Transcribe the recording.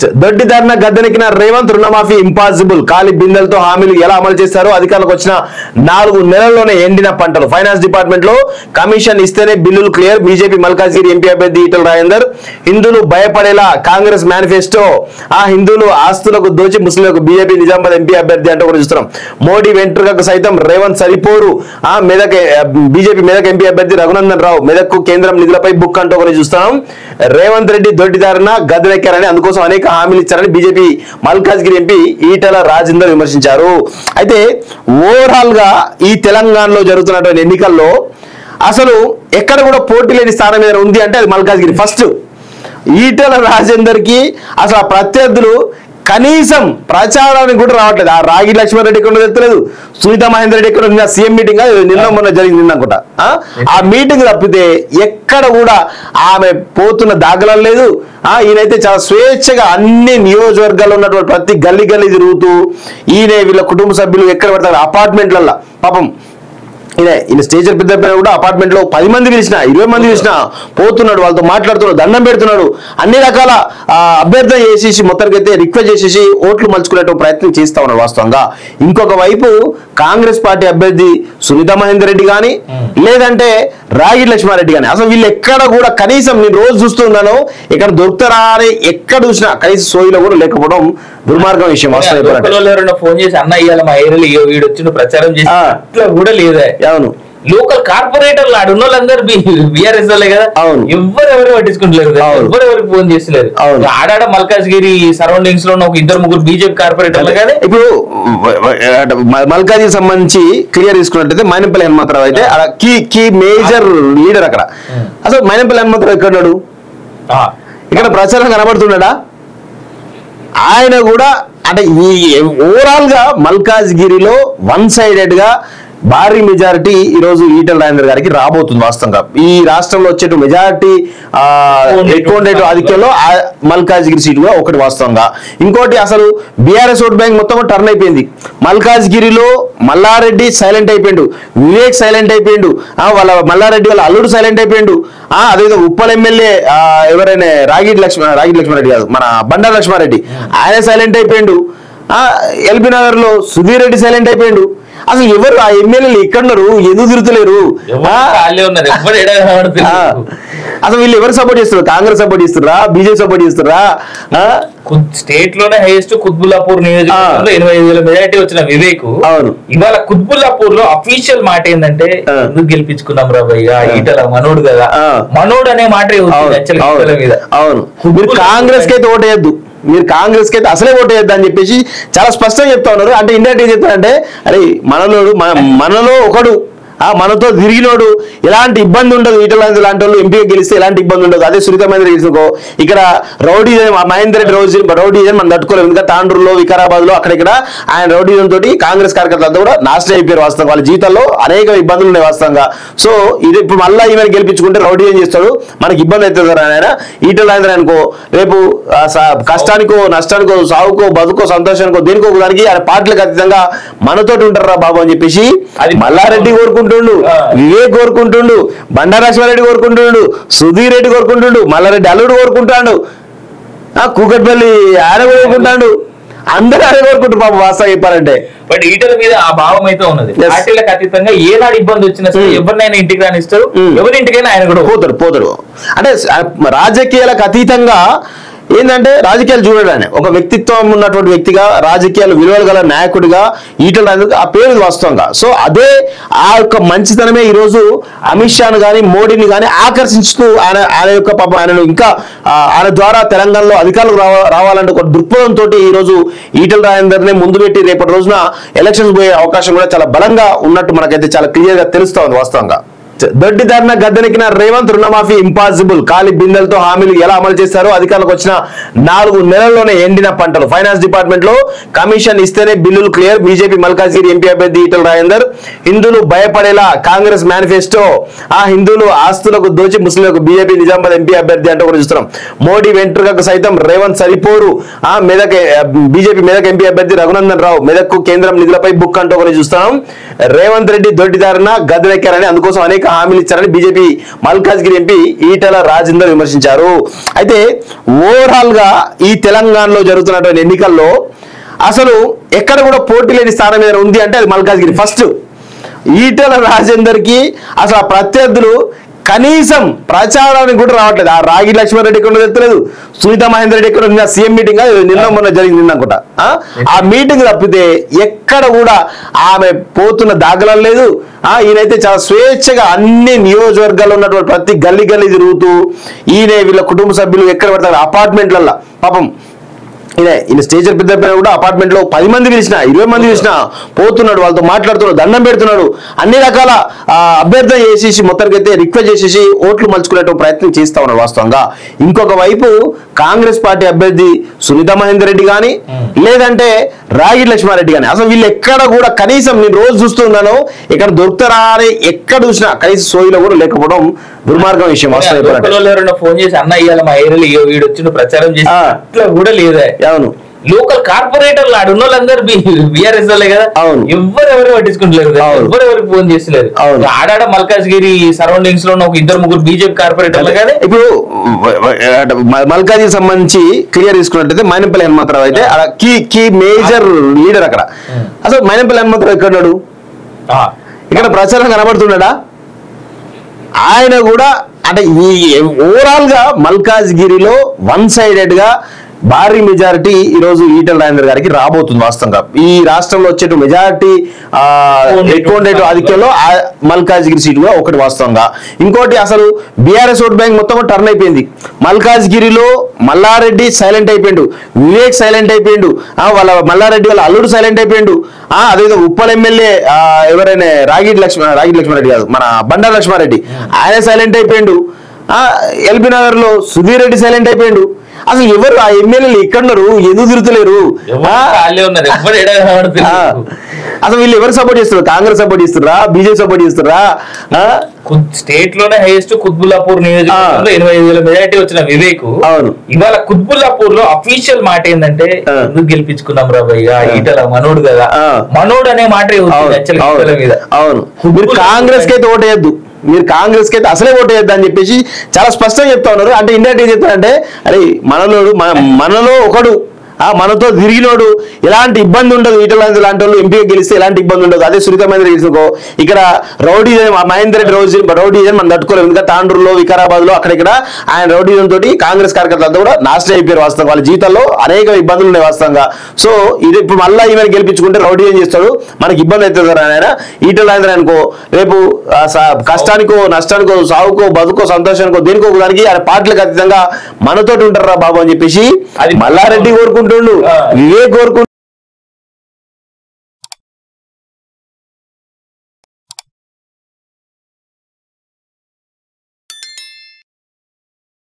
దొడ్డిదారిన గద్దెనెక్కిన రేవంత్ రుణమాఫీ ఇంపాసిబుల్, ఖాళీ బిందెలతో హామీలు ఎలా అమలు చేశారో, అధికారులకు వచ్చిన 4 నెలల్లోనే ఎండిన పంటలు, ఫైనాన్స్ డిపార్ట్మెంట్ లో కమిషన్ ఇస్తేనే బిల్లులు క్లియర్, బీజేపీ మల్కాజ్గిరి ఎంపీ అభ్యర్థి ఈటల రాజేందర్, హిందువులు భయపడేలా కాంగ్రెస్ మేనిఫెస్టో, ఆ హిందువులు ఆస్తులకు దోచి ముస్లింలకు బీజేపీ నిజామాబాద్ ఎంపీ అభ్యర్థి అంటే కూడా చూస్తున్నాం. మోడీ వెంట్రుకకు సైతం రేవంత్ సరిపోరు, మెదక్ బీజేపీ మెదక్ ఎంపీ అభ్యర్థి రఘునందన్ రావు, మెదక్కు కేంద్రం నిధులపై బుక్ అంటూ కూడా చూస్తున్నాం. రేవంత్ రెడ్డి దొడ్డిదారిన గద్దెనెక్కారని, అందుకోసం అనేక హామీలు ఇచ్చారని బీజేపీ మల్కాజ్గిరి ఎంపీ ఈటల రాజేందర్ విమర్శించారు. అయితే ఓవరాల్ గా ఈ తెలంగాణలో జరుగుతున్నటువంటి ఎన్నికల్లో అసలు ఎక్కడ కూడా పోటీ లేని స్థానం ఏదైనా ఉంది అంటే అది మల్కాజ్గిరి. ఫస్ట్ ఈటల రాజేందర్ కి అసలు ప్రత్యర్థులు కనీసం ప్రచారానికి కూడా రావట్లేదు. ఆ రాగి లక్ష్మారెడ్డి ఎక్కడ తెలుస్తలేదు, సునీత మహేందర్ రెడ్డి ఎక్కడ నిన్న సీఎం మీటింగ్ నిన్న మొన్న జరిగింది నిన్ననుకుంటా. ఆ మీటింగ్ తప్పితే ఎక్కడ కూడా ఆమె పోతున్న దాఖలాలు లేదు. ఈయనైతే చాలా స్వేచ్ఛగా అన్ని నియోజకవర్గాల్లో ఉన్నటువంటి ప్రతి గల్లీ గల్లీ తిరుగుతూ ఈయన వీళ్ళ కుటుంబ సభ్యులు ఎక్కడ పడతారు అపార్ట్మెంట్లల్లో పాపం ఈయన స్టేజర్ పెద్ద కూడా అపార్ట్మెంట్ లో 10 మంది పిలిచినా 20 మంది పిలిచినా పోతున్నాడు, వాళ్ళతో మాట్లాడుతున్నాడు, దండం పెడుతున్నాడు, అన్ని రకాల అభ్యర్థన చేసేసి మొత్తానికైతే రిక్వెస్ట్ చేసేసి ఓట్లు మలుచుకునే ప్రయత్నం చేస్తా ఉన్నాడు వాస్తవంగా. ఇంకొక వైపు కాంగ్రెస్ పార్టీ అభ్యర్థి సునీత మహేందర్ రెడ్డి కానీ లేదంటే రాగి లక్ష్మారెడ్డి కానీ అసలు వీళ్ళు ఎక్కడ కూడా కనీసం నేను రోజు చూస్తున్నాను ఇక్కడ దొరుకుతారా అని ఎక్కడ చూసినా కనీసం సోయిలో కూడా లేకపోవడం దుర్మార్గం విషయం. ఫోన్ చేసి అన్న ఇయ్యాల మా ఏరియాలో వీడు వచ్చిన ప్రచారం చేసి అట్లా కూడా లేదా. అవును, లోకల్ కార్పొరేటర్లు ఆడున్న వాళ్ళందరూ బీఆర్ఎస్ వాళ్ళే కదా, ఎవరెవరు పట్టించుకుంటలేరు, ఎవరెవరికి ఫోన్ చేస్తలేరు. ఆడాడ మల్కాజ్గిరి సరౌండింగ్స్ లో ఒక 2-3 బీజేపీ కార్పొరేటర్లు కదా. ఇప్పుడు మల్కాజ్గిరి సంబంధించి క్లియర్ తీసుకున్నట్టయితే మైనంపల్లి హనుమంతరావు అయితే కీ మేజర్ లీడర్ అక్కడ. అసలు మైనంపల్లి హనుమంతరావు ఎక్కడున్నాడు? ఇక్కడ ప్రచారం కనబడుతున్నాడా? ఆయన కూడా అంటే ఈ ఓవరాల్ గా మల్కాజ్గిరిలో 1 సైడెడ్ గా భారీ మెజారిటీ ఈ రోజు ఈటల రాజేందర్ గారికి రాబోతుంది. వాస్తవంగా ఈ రాష్ట్రంలో వచ్చే మెజారిటీ ఎక్కువ ఉండేటు ఆధిక్యంలో మల్కాజ్గిరి సీటు కూడా ఒకటి వాస్తవంగా. ఇంకోటి అసలు బీఆర్ఎస్ ఓట్ బ్యాంక్ మొత్తం టర్న్ అయిపోయింది. మల్కాజ్గిరిలో మల్లారెడ్డి సైలెంట్ అయిపోయిండు, వివేక్ సైలెంట్ అయిపోయిండు, వాళ్ళ మల్లారెడ్డి వాళ్ళ అల్లుడు సైలెంట్ అయిపోయిండు. అదేవిధంగా ఉప్పల్ ఎమ్మెల్యే ఎవరైనా రాగి లక్ష్మారెడ్డి కాదు మన బండారు లక్ష్మారెడ్డి ఆయన సైలెంట్ అయిపోయిండు. ఎల్బీ నగర్ లో సుధీర్ రెడ్డి సైలెంట్ అయిపోయిండు. అసలు ఎవరు ఆ ఎమ్మెల్యేలు ఎక్కడున్నారు, ఎందుకు తిరుగుతలేరు? అసలు వీళ్ళు ఎవరు సపోర్ట్ చేస్తున్నారు? కాంగ్రెస్ సపోర్ట్ చేస్తున్నారా, బీజేపీ సపోర్ట్ చేస్తున్నారా? స్టేట్ లోనే హైయెస్ట్ కుత్బుల్లాపూర్ నియోజకవర్గంలో 85,000 మెజారిటీ వచ్చిన వివేక్ ఇవాళ కుత్బుల్లాపూర్ లో అఫీషియల్ మాట ఏంటంటే ఎందుకు గెలిపించుకున్నాం రా భయ్యా, ఈటల మనోడు కదా, మనోడు అనే మాట మీద. అవును, మీరు కాంగ్రెస్ కి అయితే ఓటేయద్దు, మీరు కాంగ్రెస్ కి అయితే అసలే ఓటేయద్దు అని చెప్పేసి చాలా స్పష్టంగా చెప్తా ఉన్నారు. అంటే ఇండియా ఏం చెప్తారంటే అరే మనలో ఒకడు మనతో తిరిగినోడు ఎలాంటి ఇబ్బంది ఉండదు, ఈటల లాంటి వాళ్ళు ఎంపీగా గెలిస్తే ఎలాంటి ఇబ్బంది ఉండదు. అదే సునీత మహేందర్ గెలుచుకో ఇక్కడ రౌడీజం మహేందర్ రెడ్డి రౌడీజం మనం తట్టుకోలేము. ఎందుకంటే తాండ్రులో వికారాబాద్ లో అక్కడిక్కడ ఆయన రౌడీజం తోటి కాంగ్రెస్ కార్యకర్తలంతా కూడా నాశనం అయిపోయారు వాస్తవంగా, వాళ్ళ జీవితాల్లో అనేక ఇబ్బందులు ఉన్నాయి వాస్తవంగా. సో ఇది ఇప్పుడు మళ్ళీ ఈమెను గెలిపించుకుంటే రౌడీజం చేస్తాడు, మనకి ఇబ్బంది అవుతుంది కదా ఆయన. ఈటల రాజేందర్ అనుకో రేపు కష్టానికో నష్టానికో సావుకో బతుకో సంతోషానికో దేనికో దానికి ఆయన పార్టీలకు అతీతంగా మనతోటి ఉంటారా బాబు అని చెప్పేసి మల్లారెడ్డి కోరుకుంటున్నాడు, వివేక్ కోరుకుంటుండు, బండారు లక్ష్మారెడ్డి కోరుకుంటుండు, సుధీర్ రెడ్డి కోరుకుంటుండు, మల్లారెడ్డి అల్లుడు కోరుకుంటాడు, కూకట్పల్లి ఆయన కోరుకుంటాడు, అందరూ ఆయన కోరుకుంటారు పాపం వాస్తవం చెప్పాలంటే. బట్ ఈటల మీద ఆ భావం అయితే ఉన్నది. పార్టీలకు అతీతంగా ఏనాడు ఇబ్బంది వచ్చినా సరే ఎవరినైనా ఇంటికి రానిస్తారు, ఎవరింటికైనా ఆయన కూడా పోతాడు. అంటే రాజకీయాలకు అతీతంగా ఏంటంటే రాజకీయాలు చూడడానే ఒక వ్యక్తిత్వం ఉన్నటువంటి వ్యక్తిగా, రాజకీయాలు విలువలు గల నాయకుడిగా ఈటల రాజేందర్ ఆ పేరు వాస్తవంగా. సో అదే ఆ యొక్క మంచితనమే ఈరోజు అమిత్ షాను కానీ మోడీని కానీ ఆకర్షించుతూ ఆయన యొక్క పాపం ఆయనను ఇంకా ఆయన ద్వారా తెలంగాణలో అధికారులు రావాలంటే ఒక దృక్పథంతో ఈరోజు ఈటల రాజేందర్నే ముందు పెట్టి రేపటి రోజున ఎలక్షన్స్ పోయే అవకాశం కూడా చాలా బలంగా ఉన్నట్టు మనకైతే చాలా క్లియర్ గా తెలుస్తా ఉంది వాస్తవంగా. దొడ్డిదారిన గద్దెనెక్కిన రేవంత్ రుణమాఫీ ఇంపాసిబుల్, ఖాళీ బిందెలతో హామీలు ఎలా అమలు చేశారో, అధికారులకు వచ్చిన 4 నెలల్లోనే ఎండిన పంటలు, ఫైనాన్స్ డిపార్ట్మెంట్ లో కమిషన్ ఇస్తేనే బిల్లులు క్లియర్, బీజేపీ మల్కాజ్గిరి ఎంపీ అభ్యర్థి ఈటల రాజేందర్, హిందువులు భయపడేలా కాంగ్రెస్ మేనిఫెస్టో, ఆ హిందువులు ఆస్తులకు దోచి ముస్లింలకు బీజేపీ నిజామాబాద్ ఎంపీ అభ్యర్థి అంటే కూడా చూస్తున్నాం. మోడీ వెంట్రుకకు సైతం రేవంత్ సరిపోరు, బీజేపీ మెదక్ ఎంపీ అభ్యర్థి రఘునందన్ రావు, మెదక్కు కేంద్రం నిధులపై బుక్ అంటూ కూడా చూస్తున్నాం. రేవంత్ రెడ్డి దొడ్డిదారిన గద్దెనెక్కారని, అందుకోసం అనేక హామీలు ఇచ్చారని బీజేపీ మల్కాజ్గిరి ఎంపీ ఈటల రాజేందర్ విమర్శించారు. అయితే ఓవరాల్ గా ఈ తెలంగాణలో జరుగుతున్నటువంటి ఎన్నికల్లో అసలు ఎక్కడ కూడా పోటీ లేని స్థానం మీద ఉంది అంటే అది మల్కాజ్గిరి. ఫస్ట్ ఈటల రాజేందర్ కి అసలు ప్రత్యర్థులు కనీసం ప్రచారానికి కూడా రావట్లేదు. ఆ రాగి లక్ష్మారెడ్డి ఎక్కడ తెచ్చలేదు, సునీత మహేందర్ రెడ్డి ఎక్కడ నిన్న సీఎం మీటింగ్ నిన్న మొన్న జరిగింది నిన్న అనుకుంటా. ఆ మీటింగ్ తప్పితే ఎక్కడ కూడా ఆమె పోతున్న దాఖలాలు లేదు. ఈయనైతే చాలా స్వేచ్ఛగా అన్ని నియోజకవర్గాల్లో ఉన్నటువంటి ప్రతి గల్లీ గల్లీ తిరుగుతూ ఈయన వీళ్ళ కుటుంబ సభ్యులు ఎక్కడ పడతారు అపార్ట్మెంట్లల్లో పాపం ఈయన స్టేజర్ పెద్ద కూడా అపార్ట్మెంట్ లో 10 మంది పిలిచినా 20 మంది పిలిచినా పోతున్నాడు, వాళ్ళతో మాట్లాడుతున్నాడు, దండం పెడుతున్నాడు, అన్ని రకాల అభ్యర్థన చేసేసి మొత్తానికైతే రిక్వెస్ట్ చేసేసి ఓట్లు మలుచుకునే ప్రయత్నం చేస్తా ఉన్నాడు వాస్తవంగా. ఇంకొక వైపు కాంగ్రెస్ పార్టీ అభ్యర్థి సునీత మహేందర్ రెడ్డి కానీ లేదంటే రాగి లక్ష్మారెడ్డి కానీ అసలు వీళ్ళు ఎక్కడ కూడా కనీసం నేను రోజు చూస్తున్నాను ఇక్కడ దొరుకుతారా అని ఎక్కడ చూసినా కనీసం సోయిలో కూడా లేకపోవడం దుర్మార్గం విషయం. ఫోన్ చేసి అన్న ఇయ్యాల మా ఏరియాలో వీడు వచ్చిన ప్రచారం చేసి అట్లా కూడా లేదా. అవును, లోకల్ కార్పొరేటర్లు ఆడున్న వాళ్ళందరూ బీఆర్ఎస్ వాళ్ళే కదా. అవును, ఎవరెవరు పట్టించుకుంటలేరు, ఎవరెవరికి ఫోన్ చేస్తలేరు. ఆడాడ మల్కాజ్గిరి సరౌండింగ్స్ లో ఒక 2-3 బీజేపీ కార్పొరేటర్లు కానీ ఇప్పుడు మల్కాజ్గిరి సంబంధించి క్లియర్ తీసుకున్నట్టయితే మైనంపల్లి హనుమంతరావు అయితే కీ మేజర్ లీడర్ అక్కడ. అసలు మైనంపల్లి హనుమంతరావు ఎక్కడున్నాడు? ఇక్కడ ప్రచారం కనబడుతున్నాడా? ఆయన కూడా అంటే ఈ ఓవరాల్ గా మల్కాజ్గిరిలో 1 సైడెడ్ గా భారీ మెజారిటీ ఈ రోజు ఈటల రాజేందర్ గారికి రాబోతుంది. వాస్తవంగా ఈ రాష్ట్రంలో వచ్చే మెజారిటీ ఎక్కువ ఉండేటు ఆధిక్యంలో మల్కాజ్గిరి సీటు కూడా ఒకటి వాస్తవంగా. ఇంకోటి అసలు బీఆర్ఎస్ ఓట్ బ్యాంక్ మొత్తం టర్న్ అయిపోయింది. మల్కాజ్గిరిలో మల్లారెడ్డి సైలెంట్ అయిపోయిండు, వివేక్ సైలెంట్ అయిపోయిండు, వాళ్ళ మల్లారెడ్డి వాళ్ళ అల్లుడు సైలెంట్ అయిపోయిండు. అదేవిధంగా ఉప్పల్ ఎమ్మెల్యే ఎవరైనా రాగి లక్ష్మారెడ్డి కాదు మన బండారు లక్ష్మారెడ్డి ఆయన సైలెంట్ అయిపోయిండు. ఎల్బీ నగర్ లో సుధీర్ రెడ్డి సైలెంట్ అయిపోయిండు. అసలు ఎవరు ఆ ఎమ్మెల్యేలు ఎక్కడున్నారు, ఎందుకు తిరుగుతలేరు? అసలు వీళ్ళు ఎవరు సపోర్ట్ చేస్తున్నారు? కాంగ్రెస్ సపోర్ట్ చేస్తున్నారా, బీజేపీ సపోర్ట్ చేస్తున్నారా? స్టేట్ లోనే హైయెస్ట్ కుత్బుల్లాపూర్ నియోజకవర్గంలో 85,000 మెజారిటీ వచ్చిన వివేక్ అవును ఇవాళ కుత్బుల్లాపూర్ లో అఫీషియల్ మాట ఏంటంటే ఎందుకు గెలిపించుకున్నాం రా భయ్యా ఈటల మనోడు కదా, మనోడు అనే మాట మీద. అవును, మీరు కాంగ్రెస్ కి అయితే ఓటేయద్దు, మీరు కాంగ్రెస్ కి అయితే అసలే ఓటేయద్దు అని చెప్పేసి చాలా స్పష్టంగా చెప్తా ఉన్నారు. అంటే ఇండియా ఏం చెప్తారంటే అరే మనలో ఒకడు మనతో తిరిగినోడు ఎలాంటి ఇబ్బంది ఉండదు, ఈటల లాంటి వాళ్ళు ఎంపీగా గెలిస్తే ఎలాంటి ఇబ్బంది ఉండదు. అదే సునీత మహేందర్ గెలుచుకో ఇక్కడ రౌడీజం మహేందర్ రెడ్డి రౌడీజం మనం తట్టుకోలేము. ఎందుకంటే తాండ్రులో వికారాబాద్ లో అక్కడిక్కడ ఆయన రౌడీజం తోటి కాంగ్రెస్ కార్యకర్తలంతా కూడా నాశనం అయిపోయారు వాస్తవంగా. వాళ్ళ జీవితాల్లో అనేక ఇబ్బందులు ఉన్నాయి వాస్తవంగా. సో ఇది ఇప్పుడు మళ్ళీ ఈమెను గెలిపించుకుంటే రౌడీజం చేస్తాడు, మనకి ఇబ్బంది అవుతుంది కదా ఆయన. ఈటల రాజేందర్ అనుకో రేపు కష్టానికో నష్టానికో సావుకో బతుకో సంతోషానికో దేనికో దానికి ఆయన పార్టీలకు అతీతంగా మనతోటి ఉంటారా బాబు అని చెప్పేసి మల్లారెడ్డి కోరుకుంటుండు, వివేక్ కోరుకుంటు